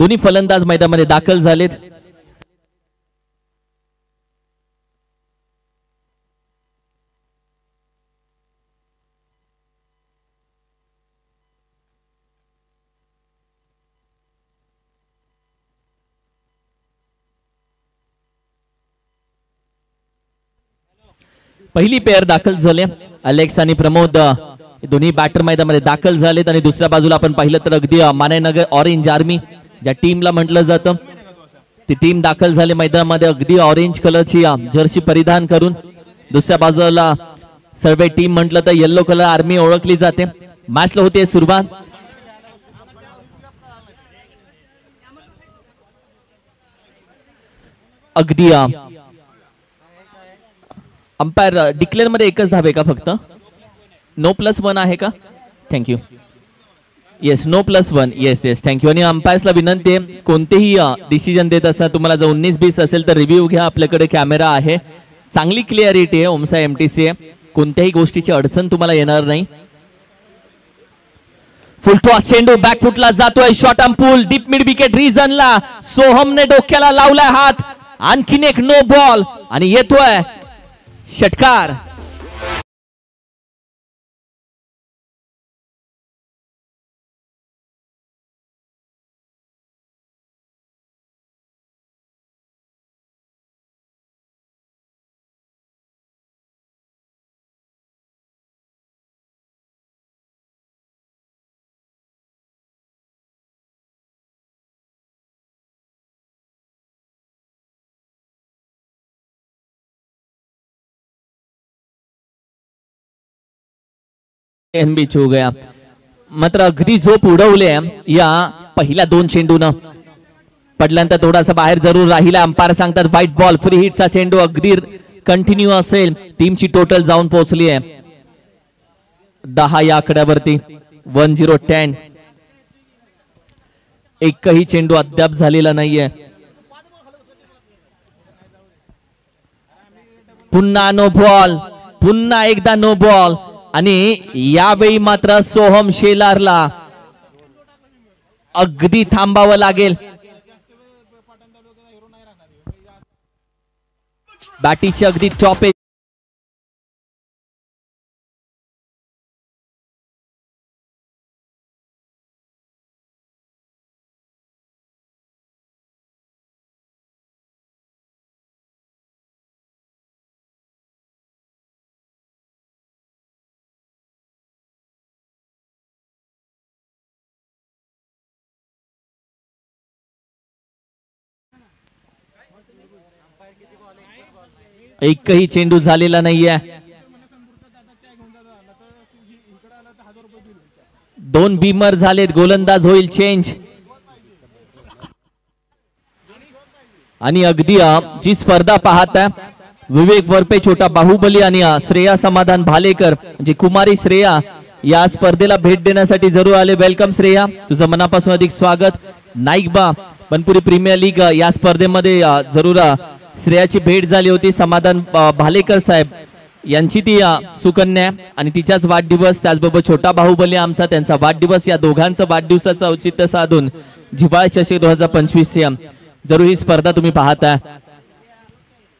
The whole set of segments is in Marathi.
दोन्ही फलंदाज मैदानामध्ये दाखल झालेत. पहिली पेअर दाखल झाले. अलेक्स आणि प्रमोद दोन्ही बॅटर मैदानामध्ये दाखल झालेत. आणि दुसऱ्या बाजूला आपण पाहिलं तर अगदी मानेनगर ऑरेंज आर्मी ज्या टीमला म्हटलं जातं ती टीम दाखल झाली मैदानामध्ये अगदी ऑरेंज कलरची जर्सी परिधान करून. दुसऱ्या बाजूला सर्वे टीम म्हटलं तर येल्लो कलर आर्मी ओळखली जाते. मॅचला होते सुरुवात. अगदी अंपायर डिक्लेअर मध्ये एकच धाबे का फक्त? नो +1 आहे का? Thank you. Yes no +1. Yes yes thank you. आणि अंपायर्सला विनंती आहे कोणतेही डिसिजन देत असताना तुम्हाला जर 19-20 असेल तर रिव्ह्यू घ्या. आपल्याकडे कॅमेरा आहे, चांगली क्लिअरिटी आहे. ओमसा MTC आहे, कोणत्याही गोष्टीची अडचण तुम्हाला येणार नाही. फुल टॉस चेंडू बॅकफुटला जातोय. शॉर्ट आर्म पूल डीप मिड विकेट रिजनला. सोहमने डोक्याला लावलाय हात. आणखीन एक नो बॉल आणि येतोय षटकार. बीच हो गया. मात्र अगदी झोप उडवले या पहिल्या 2 चेंडून. पडल्यानंतर थोडासा बाहेर जरूर राहिला. अंपायर सांगतात व्हाईट बॉल. फ्री हिटचा चेंडू अगदी कंटिन्यू असेल. टीमची टोटल जाऊन पोहोचली आहे 10 या आकड्यावरती. 10-10. एकही चेंडू अद्याप झालेला नाहीये. पुन्हा नो बॉल. पुन्हा एकदा नो बॉल. आणि यावेळी मात्र सोहम शेलारला अगदी थांबावं लागेल. बॅटीची अगदी टॉप आहे. एकही चेंडू झालेला नाहीये. 2 बीमर झालेत. गोलंदाज होईल चेंज. आणि अगदी जी स्पर्धा पाहता विवेक वरपे छोटा बाहुबली आणि श्रेया समाधान भालेकर म्हणजे कुमारी श्रेया या स्पर्धेला भेट देण्यासाठी जरूर आले. वेलकम श्रेया, तुझं मनापासून अधिक स्वागत. नाईकबा बनपुरी प्रीमियर लीग या स्पर्धेमध्ये जरूर श्रेयाची भेट झाली होती. समाधान भालेकर साहेब यांची ती सुकन्या आणि तिचाच वाढदिवस. त्याचबरोबर छोटा बाहुबली आमचा त्यांचा वाढदिवस. या दोघांचं वाढदिवसाचं औचित्य साधून जिव्हाळा चषक 2025 जरूर ही स्पर्धा तुम्ही पाहता.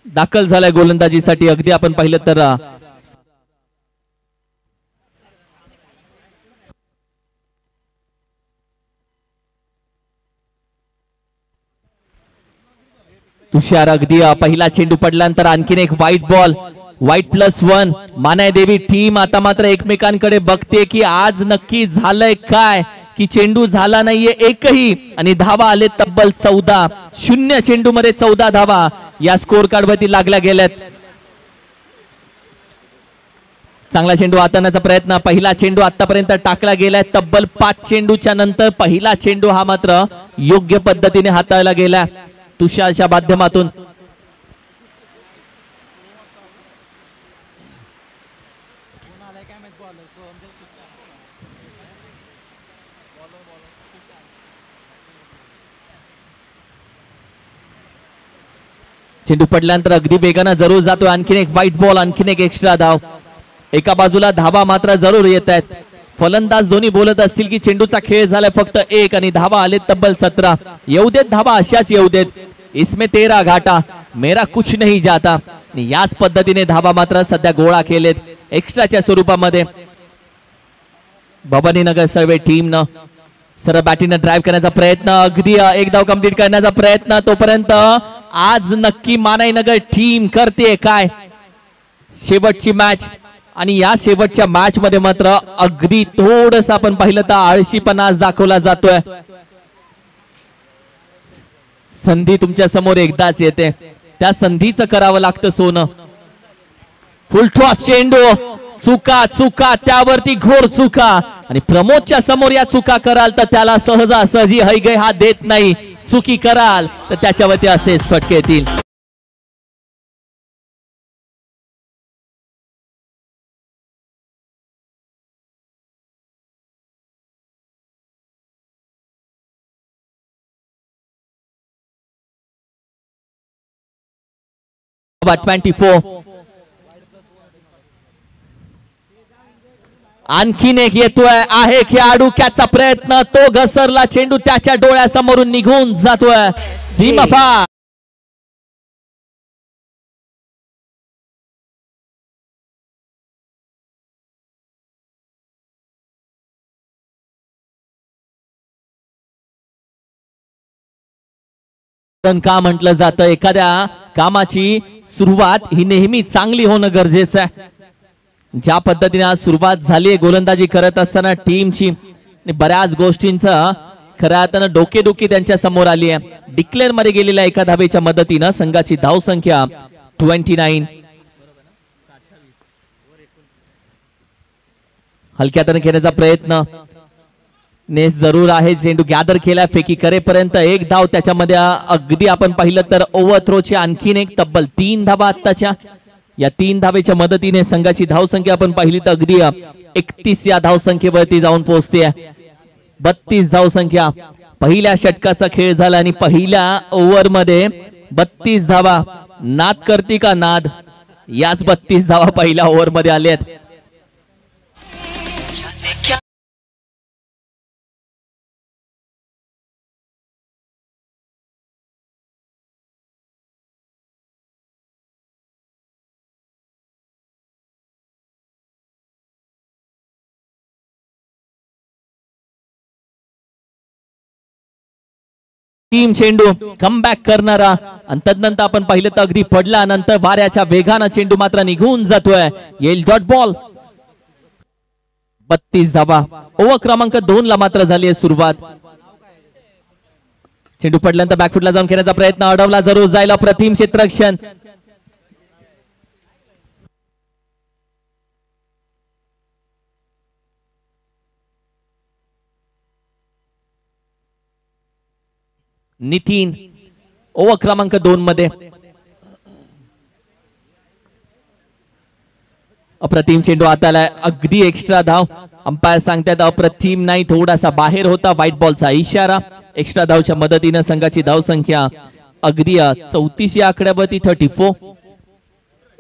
दाखल झालाय गोलंदाजीसाठी. अगदी आपण पाहिलं तर तुषार अगदी पहिला चेंडू पडल्यानंतर आणखीन एक व्हाईट बॉल. व्हाईट +1. मानाय देवी टीम आता मात्र एकमेकांकडे बघते की आज नक्की झालंय काय, की चेंडू झाला नाहीये एकही. आणि धावा आले तब्बल 14. 0 चेंडू मध्ये 14 धावा या स्कोर कार्ड वरती लागल्या गेल्यात. चांगला चेंडू हाताळण्याचा प्रयत्न. पहिला चेंडू आतापर्यंत टाकला गेलाय. तब्बल 5 चेंडूच्या नंतर पहिला चेंडू हा मात्र योग्य पद्धतीने हाताळला गेला तुषारच्या माध्यमातून. चेंडू पडल्यानंतर अगदी वेगानं जरूर जातो. आणखीन एक व्हाईट बॉल. आणखीन एक एक्स्ट्रा धाव. एका बाजूला धावा मात्र जरूर येत आहेत. फलंदाज दोन्ही बोलत असतील की चेंडूचा खेळ झालाय फक्त एक आणि धावा आले तब्बल 17. येऊ देत धावा, अशाच येऊ देत. इसमें तेरा घाटा मेरा कुछ नहीं जाता. याच पद्धतीने धावा मात्र सध्या गोळा केलेत एक्स्ट्राच्या स्वरूपामध्ये. भवानीनगर सर्वे टीमनं सरळ बॅटिंगनं ड्राईव्ह करण्याचा प्रयत्न, अगदी एक धाव कंप्लीट करण्याचा प्रयत्न. तोपर्यंत आज नक्की मानाईनगर टीम करते काय शेवटची मॅच. आणि या शेवटच्या मॅच मध्ये मात्र अगदी थोडस आपण पाहिलं तर आळशीपणा आज दाखवला जातोय. संधी तुमच्या समोर एकदाच येते, त्या संधीचं करावं लागतं सोनं. फुल टॉस चेंडू, चुका चुका त्यावरती घोर चुका. आणि प्रमोदच्या समोर या चुका कराल तर त्याला सहजासहजी हैगय हा देत नाही. चुकी कराल तर त्याच्यावरती असेच फटके येतील. about 24. आणखीन एक येतोय, आहे खेळाडू कॅचचा प्रयत्न, तो घसरला चेंडू त्याच्या डोळ्यासमोरून निघून जातोय. सीमाफा का म्हटलं जातं, एखाद्या कामाची सुरुवात ही नेहमी चांगली होणं गरजेचं आहे. ज्या पद्धतीने आज सुरुवात झाली गोलंदाजी करत असताना टीमची, बऱ्याच गोष्टींचं खऱ्या अर्थानं डोकेदुखी त्यांच्या समोर आली आहे. डिक्लेअर मध्ये गेलेल्या एका धावेच्या मदतीनं संघाची धावसंख्या 29. हलक्या हाताने खेळण्याचा प्रयत्न नेस जरूर आहे. चेंडू गॅदर केला, फेकी करेपर्यंत एक धाव. त्याच्यामध्ये अगदी आपण पाहिलं तर ओव्हर थ्रोची आणखीन एक तब्बल 3 धावा आत्ताच्या. या 3 धावेच्या मदतीने संघाची धावसंख्या आपण पाहिली तर अगदी 31 या धावसंख्येवरती जाऊन पोहोचते. 32 धावसंख्या. पहिल्या षटकाचा खेळ झाला आणि पहिल्या ओव्हर मध्ये 32 धावा. नाद करती का नाद, याच 32 धावा पहिल्या ओव्हर मध्ये आल्यात. टीम चेंडू कमबॅक करणारा आणि तदनंतर आपण पाहिलं तर अगदी पडला, नंतर वाऱ्याच्या वेगानं चेंडू मात्र निघून जातोय. येईल डॉट बॉल. 32 धावा. ओव्हर क्रमांक 2 ला मात्र झाली आहे सुरुवात. चेंडू पडल्यानंतर बॅकफुटला जाऊन खेळण्याचा प्रयत्न, अडवला जरूर जायला प्रतिम क्षेत्ररक्षण. नितीन ओव्हर क्रमांक 2 मध्ये. अप्रतिम चेंडू आता अगदी एक्स्ट्रा धाव. अंपायर सांगतात अप्रतिम नाही, थोडासा बाहेर होता. व्हाईट बॉलचा इशारा. एक्स्ट्रा धावच्या मदतीने संघाची धावसंख्या अगदी 34 या आकड्यावरती 34.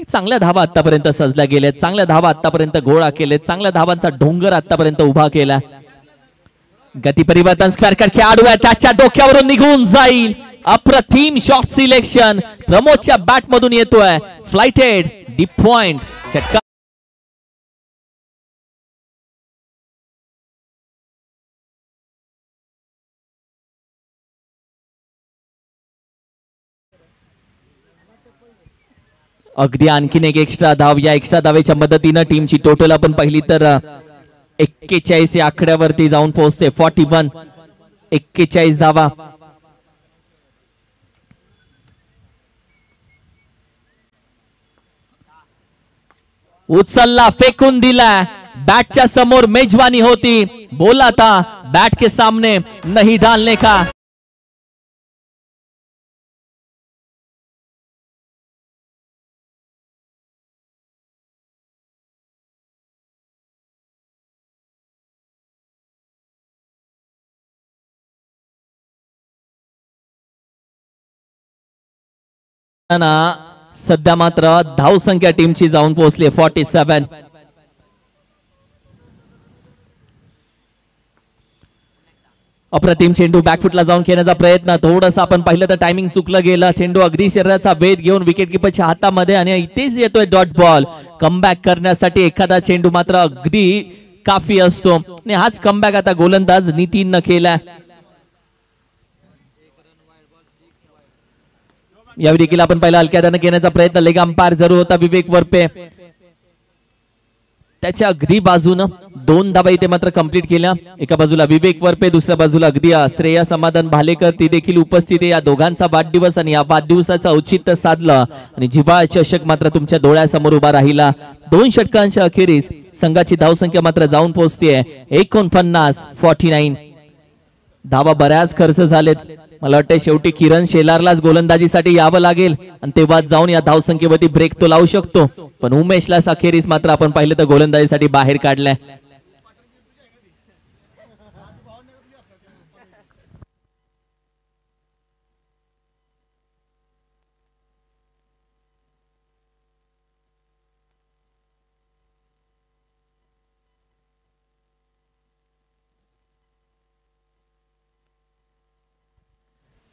चांगल्या धावा आतापर्यंत सजल्या गेल्या, चांगल्या धावा आतापर्यंत गोळा केले, चांगल्या धावांचा डोंगर आतापर्यंत उभा केला. गती परिवर्तन स्क्वेअर कट खेळाडू आहे, त्याच्या डोक्यावरून निघून जाईल. अप्रतिम शॉट सिलेक्शन प्रमोदच्या बॅट मधून येतोय. Flighted deep point. षटकार अगदी आणखीन एक एक्स्ट्रा धाव. या एक्स्ट्रा धावेच्या मदतीनं टीमची टोटल आपण पाहिली तर 41 या आकड्यावरती जाऊन पोहोचते. 41. 41 धावा. उचलला, फेकून दिला. बैटच्या समोर मेजवानी होती, बोला था बैट के सामने नहीं डालने का. सध्या मात्र धावसंख्या टीमची जाऊन पोहोचली 47. अप्रतिम चेंडू बॅकफुटला जाऊन खेळण्याचा प्रयत्न, थोडंसं आपण पाहिलं तर टायमिंग चुकलं गेलं. चेंडू अगदी शरीराचा वेध घेऊन विकेट किपरच्या हातामध्ये आणि इथेच येतोय डॉट बॉल. कमबॅक करण्यासाठी एखादा चेंडू मात्र अगदी काफी असतो आणि हाच कमबॅक आता गोलंदाज नितीन न केलाय. यावेळी देखील आपण पहिला हलक्या हाताने घेण्याचा प्रयत्न, लेग अंपायर जरूर होता विवेक वरपे. त्याच्या अगदी बाजूनं 2 धाबा इथे मात्र कंप्लीट केल्या. एका बाजूला विवेक वरपे, दुसऱ्या बाजूला अगदी श्रेया समाधान भालेकर, ती देखील उपस्थित आहे. या दोघांचा वाढदिवस आणि या वाढदिवसाचं औचित्य साधलं आणि जिव्हाळा चषक मात्र तुमच्या डोळ्यासमोर उभा राहिला. 2 षटकांच्या अखेरीस संघाची धावसंख्या मात्र जाऊन पोहोचते 49-49. धावा बऱ्याच खर्च झालेत. मला वाटतं शेवटी किरण शेलारलाच गोलंदाजीसाठी यावं लागेल आणि तेव्हा जाऊन या धावसंख्येवरती ब्रेक तो लावू शकतो. पण उमेशला अखेरीस मात्र आपण पाहिलं तर गोलंदाजीसाठी बाहेर काढलाय.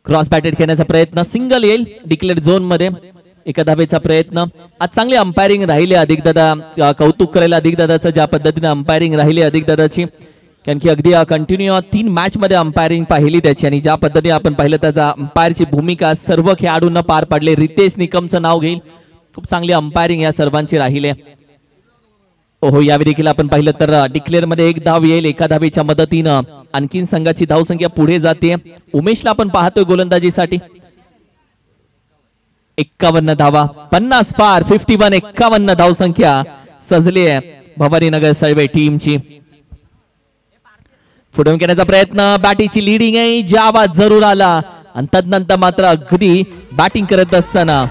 क्रॉस बॅटेड खेळण्याचा प्रयत्न, सिंगल येईल डिक्लेअर झोन मध्ये. एका धाबेचा प्रयत्न. आज चांगली अंपायरिंग राहिली अधिक दादा, कौतुक करायला अधिक दादाचं ज्या पद्धतीने अंपायरिंग राहिली अधिक दादाची. कारण की अगदी कंटिन्यू 3 मॅच मध्ये अंपायरिंग पाहिली त्याची आणि ज्या पद्धतीने आपण पाहिलं त्याचा अंपायरची भूमिका सर्व खेळाडूंना पार पाडले. रितेश निकमचं नाव घेईल. खूप चांगली अंपायरिंग या सर्वांची राहिली. ओहो, यावेळी देखील आपण पाहिलं तर डिक्लेअर मध्ये 1 धाव येईल. एका धावेच्या मदतीनं आणखीन संघाची धावसंख्या पुढे जाते. उमेशला आपण पाहतोय गोलंदाजीसाठी. 51 धावा, 50 पार, 51. 51 धावसंख्या सजली आहे भवानीनगर सळवे टीमची. फुटून घेण्याचा प्रयत्न, बॅटीची लिडिंग आहे, जावा जरूर आला आणि तदनंतर मात्र अगदी बॅटिंग करत असताना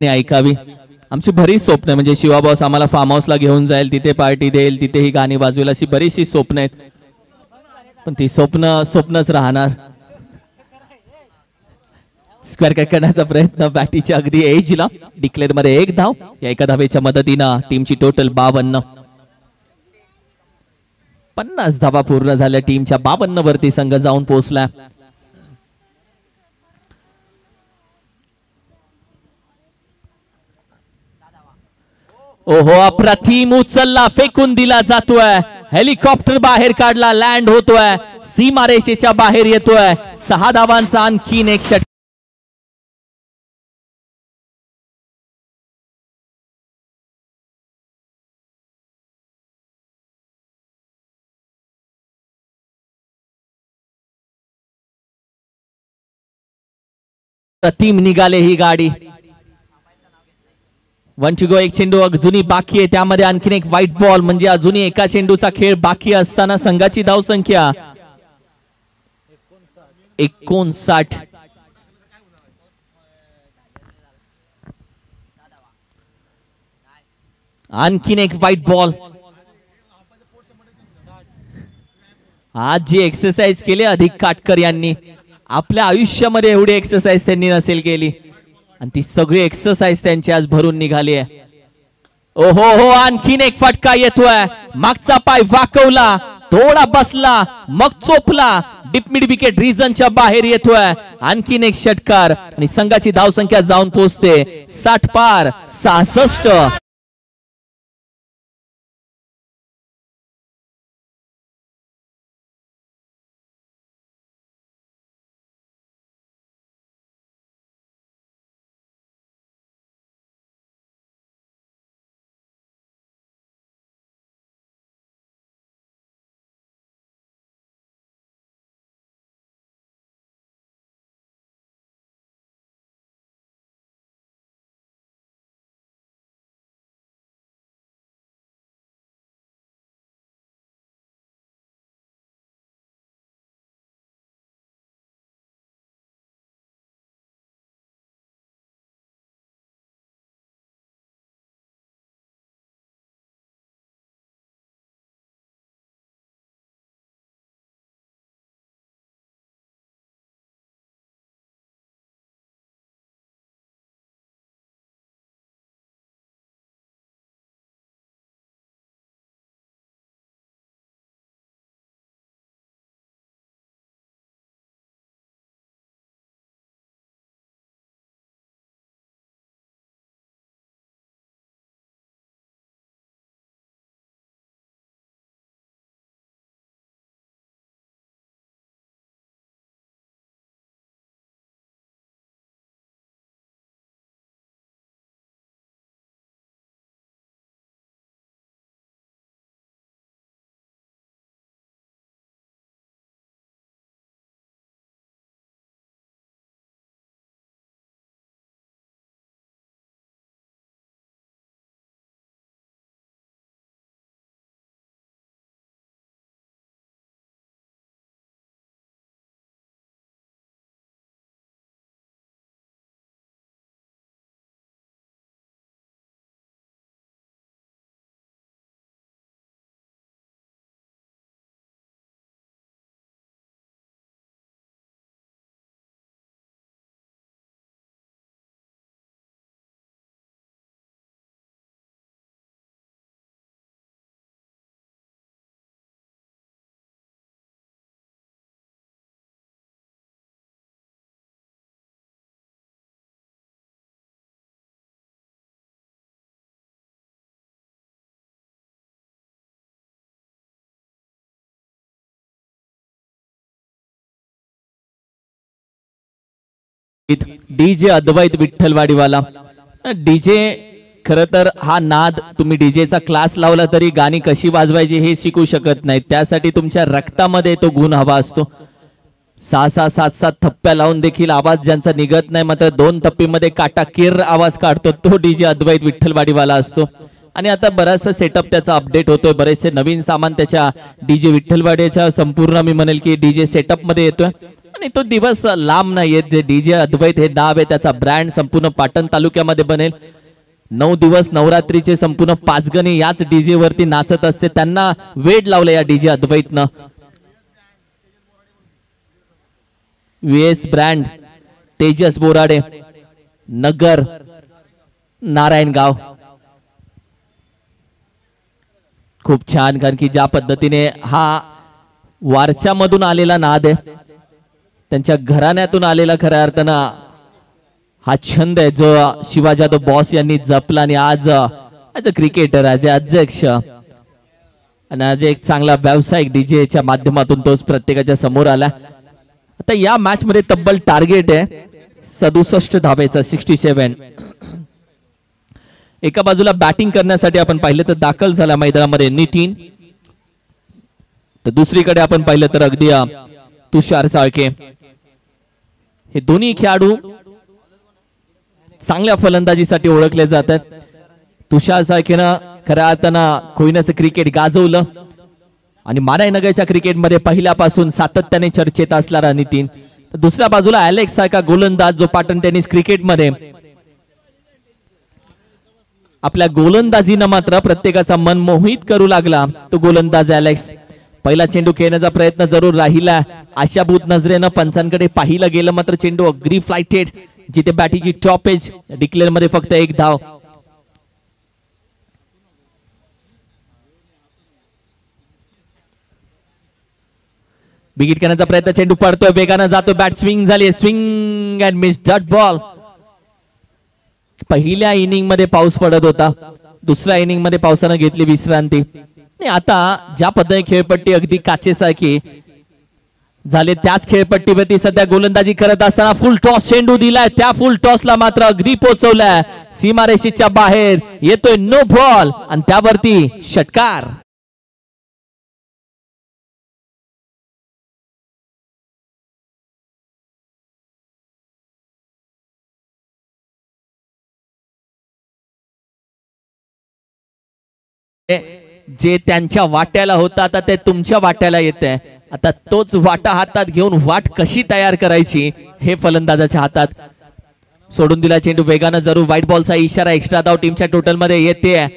ऐकावी. आमची बरीच स्वप्न म्हणजे शिवा बॉस आम्हाला फार्म हाऊसला घेऊन जाईल, तिथे पार्टी देईल, तिथे ही गाणी वाजवेल, अशी बरीचशी स्वप्न आहेत. पण ती स्वप्नच राहणार. स्क्वेअर कट करण्याचा प्रयत्न, बॅटीच्या अगदी एजला. डिक्लेअर मध्ये 1 धाव. या एका धावेच्या मदतीनं टीमची टोटल 52. 50 धावा पूर्ण झाल्या टीमच्या. 52 वरती संघ जाऊन पोहोचला. ओहो, अप्रतिम उचलला, फेकून दिला जातोय. हेलिकॉप्टर बाहेर काढला, लँड होतोय, सीमारेषेच्या बाहेर येतोय. 6 धावांचा आणखीन एक षटक. प्रतिम निघाले ही गाडी. 1 to go. एक चेंडू अजूनही बाकी आहे, त्यामध्ये आणखीन एक व्हाईट बॉल, म्हणजे अजूनही एका चेंडूचा खेळ बाकी असताना संघाची धावसंख्या 59. आणखीन एक व्हाईट बॉल. आज जी एक्सरसाइज केली अधिक काटकर यांनी, आपल्या आयुष्यामध्ये एवढी एक्सरसाइज त्यांनी नसेल केली आणि ती सगळी एक्सरसाइज त्यांची आज भरून निघाली आहे. ओहो हो, आणखीन एक फटका येतोय. मागचा पाय वाकवला, थोडा बसला, मग चोपला, डीप मिड विकेट रिजनच्या बाहेर येतोय. आणखीन एक षटकार आणि संघाची धावसंख्या जाऊन पोहोचते 60 पार, 66. डीजे अद्वैत विठ्ठलवाडीवाला. डीजे खर तर हा नाद तुम्ही डीजेचा क्लास लावला तरी गाणी कशी वाजवायची हे शिकू शकत नाही. त्यासाठी तुमच्या रक्तामध्ये तो गुण हवा असतो. 6-6, 7-7 थप्प्या लावून देखील आवाज ज्यांचा निघत नाही, मात्र 2 थप्पीमध्ये काटाकीर आवाज काढतो, तो डीजे अद्वैत विठ्ठलवाडीवाला असतो. आणि आता बराचसा सेटअप त्याचा अपडेट होतोय. बरेचसे नवीन सामान त्याच्या डीजे विठ्ठलवाडीच्या संपूर्ण मी म्हणेल की डीजे सेटअप मध्ये येतोय. आणि तो दिवस लांब नाही येत जे डीजे अद्वैत हे नाव आहे त्याचा ब्रँड संपूर्ण पाटण तालुक्यामध्ये बनेल. 9 दिवस नवरात्रीचे संपूर्ण पाचगणी याच डीजे वरती नाचत असते. त्यांना वेड लावलं या डीजे अद्वैतनं. VS brand, Tejas Borade, Nagar, Narayangaon. खूप छान, कारण की ज्या पद्धतीने हा वारशामधून आलेला नाद आहे, त्यांच्या घराण्यातून आलेला खऱ्या अर्थानं हा छंद आहे जो शिवाजी यादव बॉस यांनी जपला. आणि आज as a cricketer, as a अध्यक्ष आणि आज एक चांगला व्यावसायिक डीजेच्या माध्यमातून तोच प्रत्येकाच्या समोर आला. आता या मॅच मध्ये तब्बल टार्गेट आहे 67 धावेचा, 67. एका बाजूला बॅटिंग करण्यासाठी आपण पाहिलं तर दाखल झाला मैदानामध्ये नितीन, तर दुसरीकडे आपण पाहिलं तर अगदी तुषार साळके. हे दोन्ही खेळाडू चांगल्या फलंदाजीसाठी ओळखले जातात. तुषार साळकेनं खऱ्या अर्थानं कोयनाचं क्रिकेट गाजवलं आणि मानाईनगरच्या क्रिकेटमध्ये पहिल्यापासून सातत्याने चर्चेत असणारा नितीन. तर दुसऱ्या बाजूला अलेक्स सारखा गोलंदाज जो पाटण टेनिस क्रिकेटमध्ये आपल्या गोलंदाजीनं मात्र प्रत्येकाचा मन मोहित करू लागला, तो गोलंदाज अलेक्स. पहिला चेंडू खेळण्याचा प्रयत्न जरूर राहिला, आशाभूत नजरेनं पंचांकडे पाहिलं गेलं, मात्र चेंडू अगदी फ्लाइटेड, जिथे बॅटीची टॉप एज, डिक्लेअर मध्ये फक्त 1 धाव. विकेट करण्याचा प्रयत्न, चेंडू पडतोय, वेगानं जातो, बॅट स्विंग झाली, swing and miss, dot ball. पहिल्या इनिंग मध्ये पाऊस पडत होता, दुसऱ्या इनिंग मध्ये पावसानं घेतली विश्रांती. आता ज्या पद्धतीने खेळपट्टी अगदी काचेसारखी झाले, त्याच खेळपट्टीवरती सध्या गोलंदाजी करत असताना फुल टॉस चेंडू दिलाय. त्या फुल टॉसला मात्र अगदी पोहोचवलाय सीमारेषेच्या बाहेर, येतोय नो बॉल आणि त्यावरती षटकार. जे त्यांच्या वाट्याला होता आता ते तुमच्या वाट्याला येते. आता तोच वाटा हातात घेऊन वाट कशी तयार करायची हे फलंदाजाच्या हातात. सोडून दिला चेंडू, वेगानं जरूर व्हाईट बॉलचा इशारा, एक्स्ट्रा धाव टीमच्या टोटल मध्ये येते.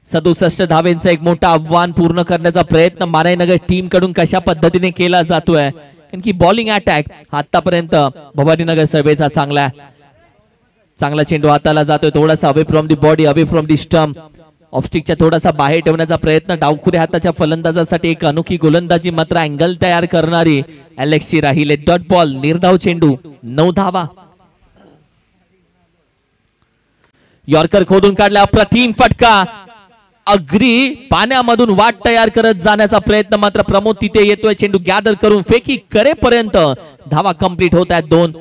67 धावेंचं एक मोठं आव्हान पूर्ण करण्याचा प्रयत्न मानाईनगर टीम कडून कशा पद्धतीने केला जातोय, कारण की बॉलिंग अटॅक आतापर्यंत भवानीनगर सर्वेचा चांगला चेंडू हाताला जातोय, थोडासा away from the body, away from the stump, ऑफस्टिकच्या थोडासा बाहेर ठेवण्याचा प्रयत्न. डावखुऱ्या हाताच्या फलंदाजासाठी एक अनोखी गोलंदाजी, मात्र अँगल तयार करणारी अलेक्सी राहिले. डॉट बॉल, निर्धाव चेंडू, 9 धावा. यॉर्कर खोदून काढला, अप्रतिम फटका, अगदी पाण्यामधून वाट तयार करत जाण्याचा प्रयत्न, मात्र प्रमोद तिथे येतोय, चेंडू गॅदर करून फेकी करेपर्यंत धावा कंप्लीट होत आहेत 2.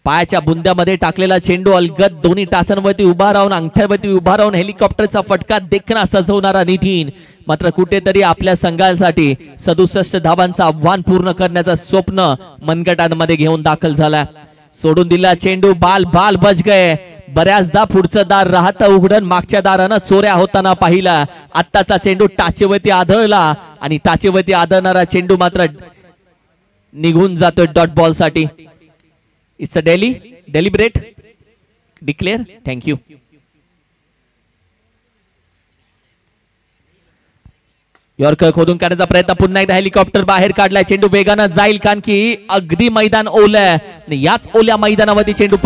पायाच्या बुंद्यामध्ये टाकलेला चेंडू अलगद दोन्ही टाचांवरती उभा राहून, अंगठ्यावरती उभा राहून हेलिकॉप्टरचा फटका देखना सजवणारा नितीन, मात्र कुठेतरी आपल्या संघासाठी 67 धावांचं आव्हान पूर्ण करण्याचं स्वप्न मनगटांमध्ये घेऊन दाखल झाला. सोडून दिला चेंडू, बाल बच गए. बऱ्याचदा पुढचं दार राहतं उघडून, मागच्या दारानं चोऱ्या होताना पाहिला. आत्ताचा चेंडू टाचेवरती आदळला आणि टाचेवरती आदळणारा चेंडू मात्र निघून जातोय डॉट बॉल साठी. It's a deliberate declare. Thank you. Yorker खोदून काढण्याचा प्रयत्न, पुन्हा एकदा हेलिकॉप्टर बाहेर काढलाय, चेंडू वेगानं जाईल, कारण की अगदी मैदान ओलंय. याच ओल्या मैदानावरती चेंडू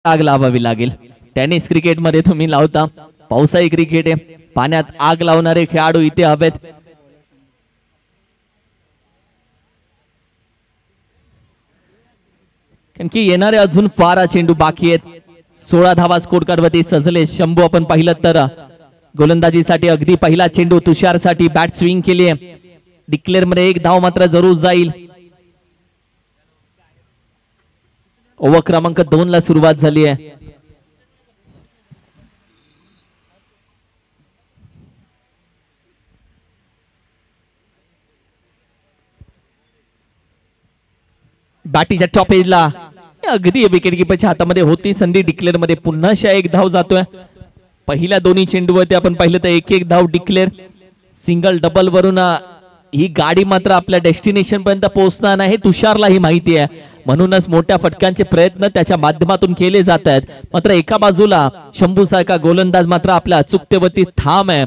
आग लावावी लागेल. टेनिस क्रिकेटमध्ये तुम्ही लावता, पावसाळी क्रिकेट आहे, पाण्यात आग लावणारे खेळाडू इथे हवेत. कारण की येणारे अजून 12 चेंडू बाकी आहेत. 16 धावा स्कोर कार्डवरती सजले शंभू. आपण पाहिलं तर गोलंदाजीसाठी अगदी पहिला चेंडू तुषारसाठी बॅट स्विंग केली आहे. डिक्लेअर मध्ये 1 धाव मात्र जरूर जाईल. ओव्हर क्रमांक 2 ला सुरुवात झाली आहे. बॅटीच्या टॉप एजला अगदी विकेट किपरच्या हातामध्ये होती संधी. डिक्लेअर मध्ये पुन्हा 1 धाव जातोय. पहिल्या दोन्ही चेंडूवरती आपण पाहिलं तर 1-1 धाव डिक्लेअर. सिंगल डबल वरून ही गाडी मात्र आपल्या डेस्टिनेशन पर्यंत पोहोचणार नाही, तुषारलाही माहिती आहे. म्हणूनच मोठ्या फटक्यांचे प्रयत्न त्याच्या माध्यमातून केले जात आहेत. मात्र एका बाजूला शंभू सारखा गोलंदाज मात्र आपल्या अचूकतेवरती ठाम आहे.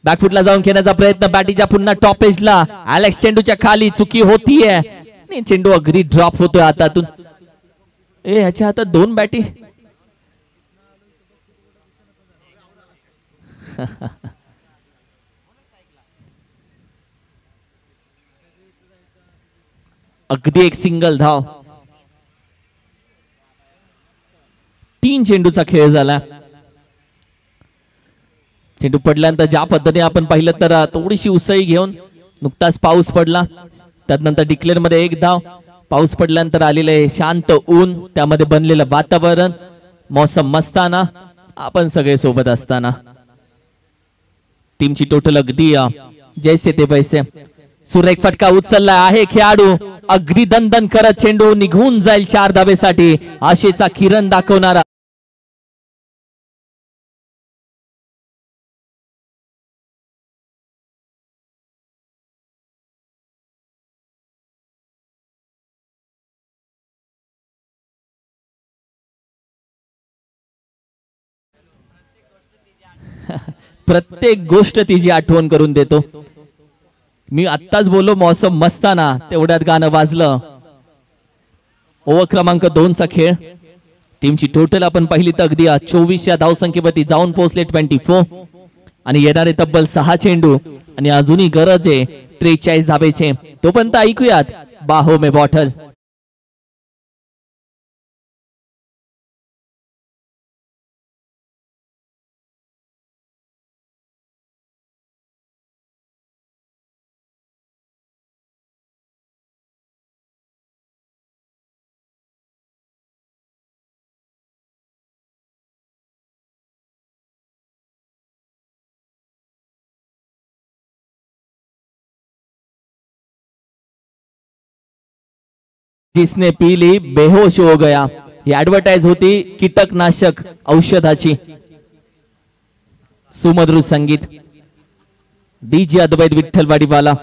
बॅकफुटला जाऊन खेळण्याचा प्रयत्न. बॅटीच्या पुन्हा टॉप एजला अलेक्स चेंडूच्या खाली चुकी होतीये. चेंडू अगदी ड्रॉप होतोय हातातून. ह्याच्या हातात 2 बॅटी. अगदी एक सिंगल धाव. 3 चेंडूचा खेळ झाला. चेंडू पडल्यानंतर ज्या पद्धतीने आपण पाहिलं तर थोडीशी उसळी घेऊन नुकताच पाऊस पडला. त्यानंतर डिक्लेअर मध्ये 1 धाव. पाऊस पडल्यानंतर आलेले शांत ऊन, त्यामध्ये बनलेलं वातावरण, मौसम मस्ताना, आपण सगळे सोबत असताना. टीमची टोटल अगदी जैसे ते पैसे. सुरेख फटका उचलला आहे. खेळाडू अगदी दणदण करत चेंडू निघून जाईल 4 धावेसाठी. आशेचा किरण दाखवणारा प्रत्येक गोष्ट तिची आठवण करून देतो. मी आत्ताच बोललो मौसम मस्ताना, तेवढ्यात गाणं वाजलं. ओव्हर क्रमांक 2 चा खेळ. टीमची टोटल आपण पाहिली तर अगदी 24 या धावसंख्येवरती जाऊन पोहोचले 24. आणि येणारे तब्बल 6 चेंडू आणि अजूनही गरज आहे 43 धावेचे. तोपर्यंत ऐकूयात बाहो में बॉटल. जिसने पीली बेहोश हो गया, ही ऍडव्हर्टाइज होती कीटकनाशक औषधाची. सुमधुर संगीत डीजे अद्वैत विठ्ठलवाडीवाला.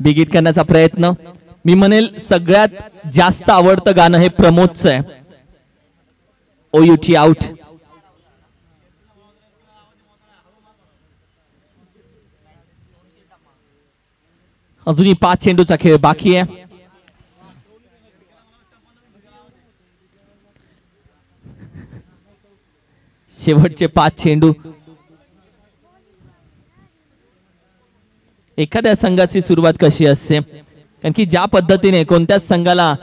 बिगिट करण्याचा प्रयत्न. मी म्हणेल सगळ्यात जास्त आवडतं गाणं हे प्रमोदचं आहे, ओयूटी आउट. अजूनही 5 चेंडूचा खेळ बाकी आहे. शेवटचे 5 चेंडू. एखाद्या संघाची सुरुवात कशी असते, कारण की ज्या पद्धतीने कोणत्याच संघाला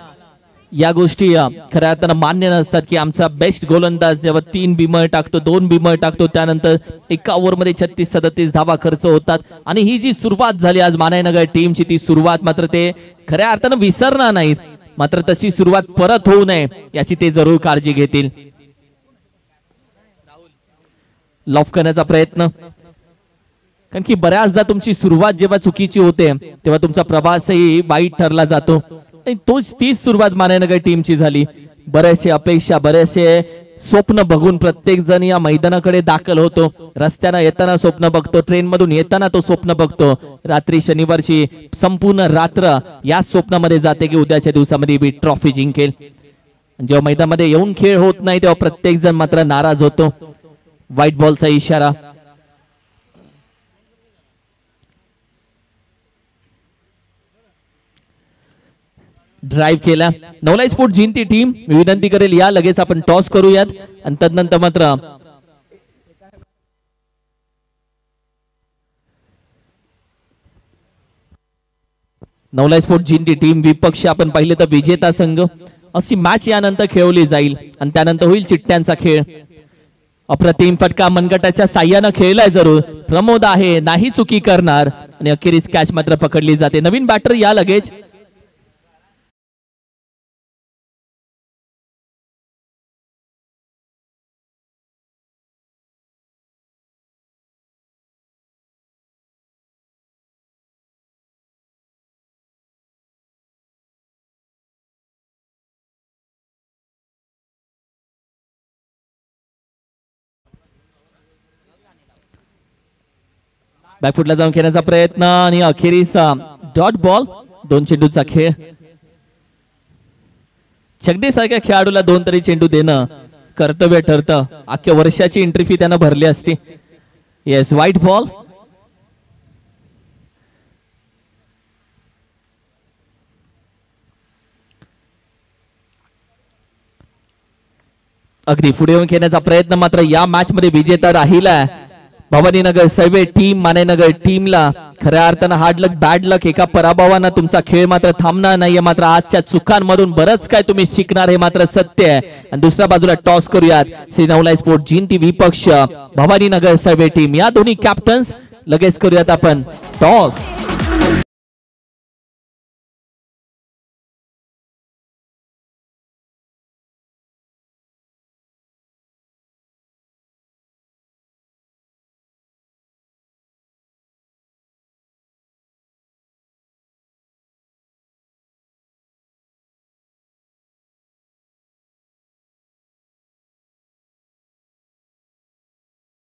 या गोष्टी खऱ्या अर्थानं मान्य नसतात की आमचा बेस्ट गोलंदाज जेव्हा 3 बिमर टाकतो, 2 बिमर टाकतो, त्यानंतर एका ओव्हरमध्ये 36-37 धावा खर्च होतात. आणि ही जी सुरुवात झाली आज मानाईनगर टीमची, ती सुरुवात मात्र ते खऱ्या अर्थानं विसरणार नाहीत. मात्र तशी सुरुवात परत होऊ नये याची ते जरूर काळजी घेतील. लॉफ करण्याचा प्रयत्न, कारण की बऱ्याचदा तुमची सुरुवात जेव्हा चुकीची होते तेव्हा तुमचा प्रवासही वाईट ठरला जातो. तोच तीच सुरुवात मानाईनगर टीमची झाली. बरेचसे अपेक्षा, बरेचसे स्वप्न बघून प्रत्येक जण या मैदानाकडे दाखल होतो. रस्त्यानं येताना स्वप्न बघतो, ट्रेन मधून येताना तो स्वप्न बघतो. रात्री शनिवारची संपूर्ण रात्र या स्वप्नामध्ये जाते की उद्याच्या दिवसामध्ये मी ट्रॉफी जिंकेल. जेव्हा मैदानामध्ये येऊन खेळ होत नाही तेव्हा प्रत्येक जण मात्र नाराज होतो. व्हाईट बॉलचा इशारा. ड्राईव्ह केला. नवलाई स्पोर्ट जिंती टीम मी विनंती करेल या लगेच आपण टॉस करूयात आणि तदनंतर मात्र नवलाई स्पोर्ट जिंती टीम विपक्ष आपण पाहिले तर विजेता संघ अशी मॅच यानंतर खेळवली जाईल आणि त्यानंतर होईल चिट्ट्यांचा खेळ. अप्रतिम फटका मनगटाच्या साह्यानं खेळलाय जरूर. प्रमोद आहे नाही चुकी करणार आणि अखेरीस कॅच मात्र पकडली जाते. नवीन बॅटर या लगेच. बॅकफुटला जाऊन खेळण्याचा प्रयत्न आणि अखेरीस डॉट बॉल. 2 चेंडूचा खेळ. छगडे सारख्या खेळाडूला 2 तरी चेंडू देणं कर्तव्य ठरतं. अख्ख्या वर्षाची एंट्री फी त्यानं भरली असती. Yes white ball. अगदी पुढे येऊन खेळण्याचा प्रयत्न मात्र या मॅच मध्ये विजेता राहिला भवानीनगर सर्वे टीम. मानेनगर टीमला खऱ्या अर्थानं हार्ड लक बॅड लक. एका पराभवानं तुमचा खेळ मात्र थांबणार नाहीये. मात्र आजच्या चुकांमधून बरंच काय तुम्ही शिकणार हे मात्र सत्य आहे. आणि दुसऱ्या बाजूला टॉस करूयात. श्री नवलाई स्पोर्ट जिंती विपक्ष भवानीनगर सर्वे टीम या दोन्ही कॅप्टन्स. लगेच करूयात आपण टॉस.